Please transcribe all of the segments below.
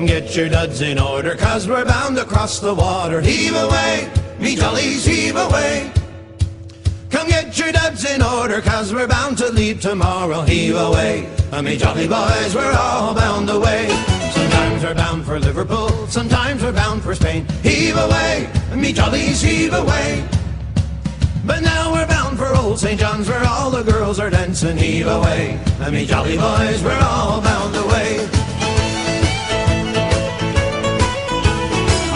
Come get your duds in order, 'cause we're bound to cross the water. Heave away, me jollies, heave away. Come get your duds in order, 'cause we're bound to leave tomorrow. Heave away, me jolly boys, we're all bound away. Sometimes we're bound for Liverpool, sometimes we're bound for Spain. Heave away, me jollies, heave away. But now we're bound for old St. John's, where all the girls are dancing. Heave away, me jolly boys, we're all bound away.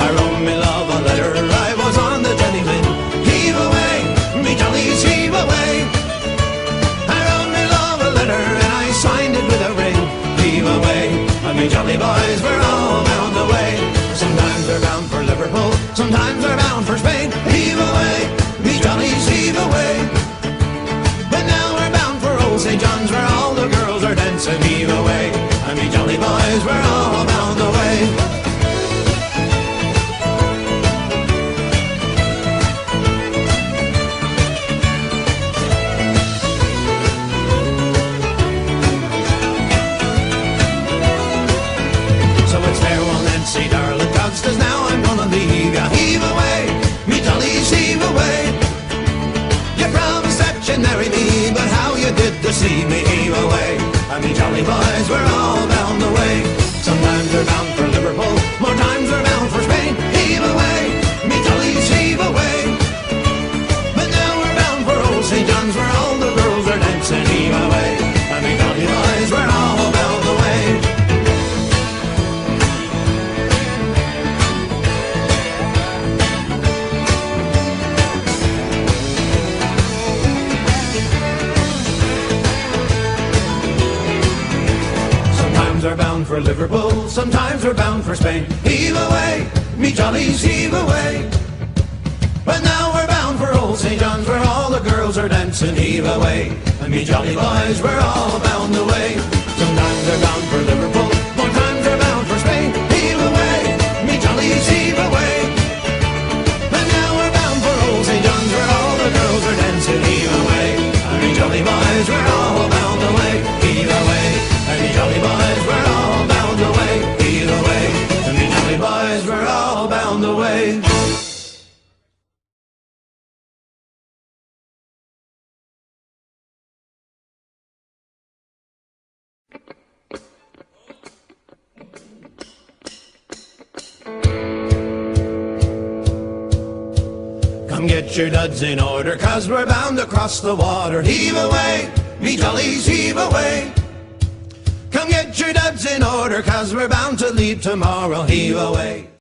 I wrote me love a letter, I was on the Jenny Lind. Heave away, me jollies, heave away. I wrote me love a letter and I signed it with a ring. Heave away, me jolly boys, we're all bound away. Sometimes we're bound for Liverpool, sometimes we're bound for Spain. Heave away, me jollies, heave away. But now we're bound for old St. John's, where all the girls are dancing. Heave away, me jolly boys, we're all bound away. Say, darling, Godsters, now I'm gonna leave ya. Heave away, me jollies, heave away. You promised that you'd marry me, but how you did deceive me. Heave away, me jolly boys, we're all bound away. Sometimes we're bound for Liverpool, more times we're bound for Spain. Heave away, me jollies, heave away. But now we're bound for old St. John's, where all the girls are dancing. Heave away, me jolly boys, we're all bound away. We're bound for Liverpool, sometimes we're bound for Spain. Heave away, me jollies, heave away. But now we're bound for old St. John's, where all the girls are dancing. Heave away, me jolly boys, we're all bound away. Sometimes we're bound for Liverpool, more times we're bound for Spain. Heave away, me jollies, heave away. But now we're bound for old St. John's, where all the girls are dancing. Heave away, me jolly boys, we're all bound away. Heave away, me jolly boys, we're all bound away. Heave away, me jolly boys, we're all bound away. Come get your duds in order, 'cause we're bound to cross the water. Heave away, me jollies, heave away. Come get your duds in order, 'cause we're bound to leave tomorrow. Heave away.